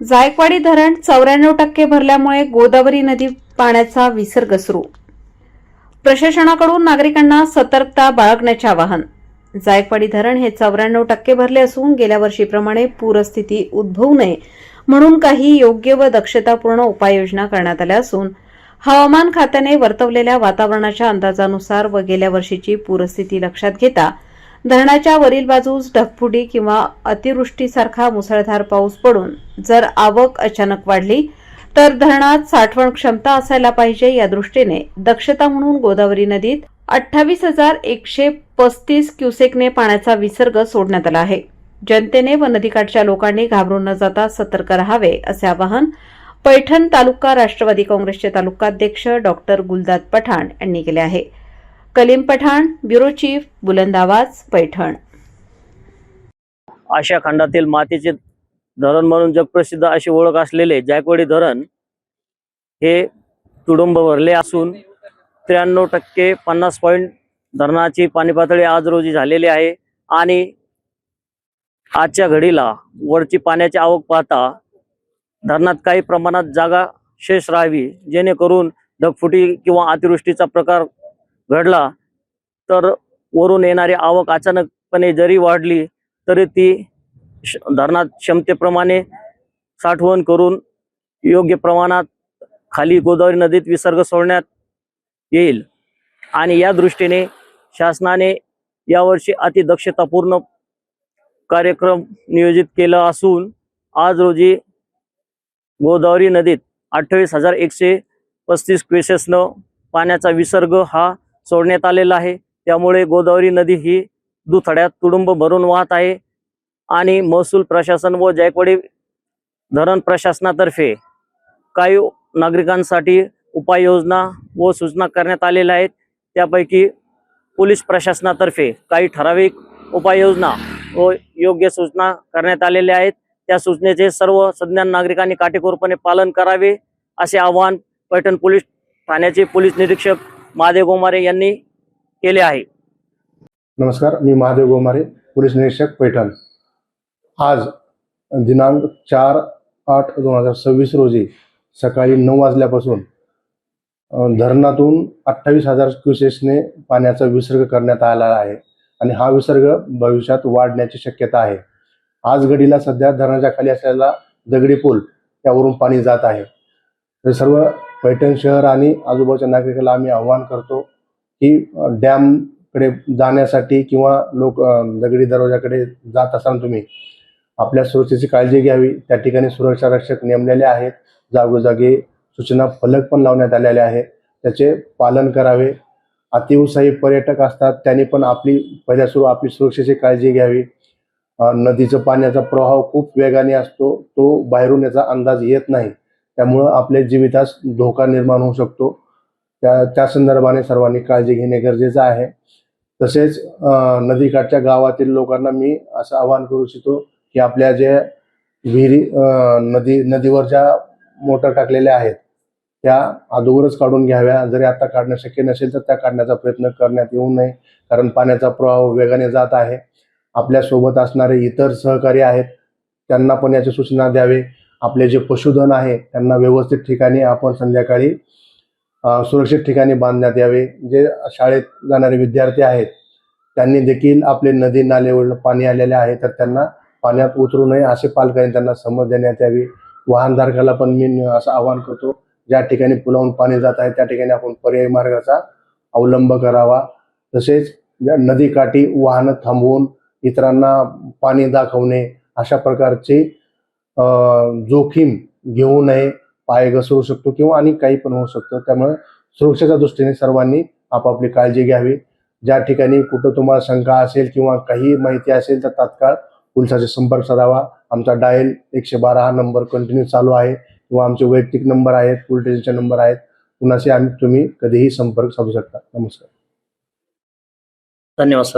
जायकवाडी धरण 94% भरल्यामुळे गोदावरी नदी पाण्याचा विसर्ग सुरू. प्रशासनाकडून नागरिकांना सतर्कता बाळगण्याचे आवाहन. जायकवाडी धरण हे 94% भरले असून गेल्या वर्षीप्रमाणे पूरस्थिती उद्भवू नये म्हणून काही योग्य व दक्षतापूर्ण उपाययोजना करण्यात आल्या असून हवामान खात्याने वर्तवलेल्या वातावरणाच्या अंदाजानुसार व गेल्या वर्षीची पूरस्थिती लक्षात घेता धरणाच्या वरील बाजूस ढगफुटी किंवा अतिवृष्टीसारखा मुसळधार पाऊस पडून जर आवक अचानक वाढली तर धरणात साठवण क्षमता असायला पाहिजे या दृष्टीने दक्षता म्हणून गोदावरी नदीत 28,135 क्युसेकने पाण्याचा विसर्ग सोडण्यात आला आहे. जनतेने व नदीकाठच्या लोकांनी घाबरून न जाता सतर्क राहावे असे आवाहन पैठण तालुका राष्ट्रवादी काँग्रेसचे तालुकाध्यक्ष डॉक्टर गुलदाद पठाण यांनी केले आहे. कलीम पठाण, ब्युरो चीफ, बुलंद आवाज, पैठण. आशिया खंडातील मातीचे धरण म्हणून जगप्रसिद्ध अशी ओळख असलेले जायकवाडी धरण हे तुडुंब भरले असून 93% 50 पॉइंट धरणाची पाणी पातळी आज रोजी झालेली आहे. आणि आजच्या घडीला वरची पाण्याची आवक पाहता धरणात काही प्रमाणात जागा शेष राहावी, जेणेकरून ढगफुटी किंवा अतिवृष्टीचा प्रकार घडला तर वरून येणारी आवक अचानकपणे जरी वाढली तरी ती धरणात क्षमतेप्रमाणे साठवण करून योग्य प्रमाणात खाली गोदावरी नदीत विसर्ग सोडण्यात येईल. आणि या दृष्टीने शासनाने यावर्षी अतिदक्षतापूर्ण कार्यक्रम नियोजित केला असून आज रोजी गोदावरी नदीत 28,135 क्युसेसनं पाण्याचा विसर्ग हा सोडण्यात आलेला आहे. त्यामुळे गोदावरी नदी ही दुथड्यात तुडुंब भरून वाहत आहे. आणि महसूल प्रशासन व जायकवाडी धरण प्रशासनातर्फे काही नागरिकांसाठी उपाययोजना व सूचना करण्यात आलेल्या आहेत. त्यापैकी पोलीस प्रशासनातर्फे काही ठराविक उपाययोजना व योग्य सूचना करण्यात आलेल्या आहेत. त्या सूचनेचे सर्व सज्ञान नागरिकांनी काटेकोरपणे पालन करावे असे आवाहन पैठण पोलीस ठाण्याचे पोलीस निरीक्षक महादेव गोमारे यांनी केले आहे. नमस्कार, मी महादेव गोमारे, पोलीस निरीक्षक पैठण. आज दिनांक 4/8/2026 रोजी सकाळी 9 वाजल्यापासून धरणातून 28,000 क्युसेसने पाण्याचा विसर्ग करण्यात आला आहे आणि हा विसर्ग भविष्यात वाढण्याची शक्यता आहे. आज घडीला सध्या धरणाच्या खाली असलेला दगडी पूल त्यावरून पाणी जात आहे. तर सर्व पैठण शहर आणि आजूबाजूच्या नागरिकांना आम्ही आवाहन करतो की डॅमकडे जाण्यासाठी किंवा दगडी दरवाजाकडे जात असताना तुम्ही आपल्या सुरक्षेची काळजी घ्यावी. त्या ठिकाणी सुरक्षा रक्षक नेमलेले आहेत. जागोजागी सूचना फलक पण लावण्यात आलेले आहेत, त्याचे पालन करावे. अतिउत्साही पर्यटक असतात, त्यांनी पण आपली सुरक्षेची काळजी घ्यावी. नदीचं पाण्याचा प्रवाह खूप वेगाने असतो, तो बाहेरून याचा अंदाज येत नाही, त्यामुळं आपल्या जीवितास धोका निर्माण होऊ शकतो. त्या संदर्भाने सर्वांनी काळजी घेणे गरजेचं आहे. तसेच नदीकाठच्या गावातील लोकांना मी असं आवाहन करू इच्छितो की आपल्या ज्या विहिरी नदीवर ज्या मोटर टाकलेल्या आहेत त्या अगोदरच काढून घ्याव्या. जरी आता काढणं शक्य नसेल तर त्या काढण्याचा प्रयत्न करण्यात येऊ नये, कारण पाण्याचा प्रवाह वेगाने जात आहे. आपल्या सोबत असणारे इतर सहकारी आहेत त्यांना पण याची सूचना द्यावे. आपले जे पशुधन आहे त्यांना व्यवस्थित ठिकाणी आपण संध्याकाळी सुरक्षित ठिकाणी बांधण्यात यावे. जे शाळेत जाणारे विद्यार्थी आहेत त्यांनी देखील आपले नदी नालेवर पाणी आलेले आहे तर त्यांना पाण्यात उतरू नये असे पालकांनी त्यांना समज देण्यात यावी. वाहनधारकाला पण मी असं आवाहन करतो, ज्या ठिकाणी पुलावरून पाणी जात आहे त्या ठिकाणी आपण पर्यायी मार्गाचा अवलंब करावा. तसेच नदीकाठी वाहनं थांबवून इतरांना पाणी दाखवणे अशा प्रकारचे जोखीम घेऊ नये. पाय घसरू शकतो किंवा आणि काही पण होऊ शकतं. त्यामुळे सुरक्षेच्या दृष्टीने सर्वांनी आपापली काळजी घ्यावी. ज्या ठिकाणी कुठं तुम्हाला शंका असेल किंवा काही माहिती असेल तर तात्काळ पोलिसांशी संपर्क साधावा. आमचा डायल 112 हा नंबर कंटिन्यू चालू आहे किंवा आमचे वैयक्तिक नंबर आहेत, पोलीस स्टेशनचे नंबर आहेत, कुणाशी तुम्ही कधीही संपर्क साधू शकता. नमस्कार, धन्यवाद सर.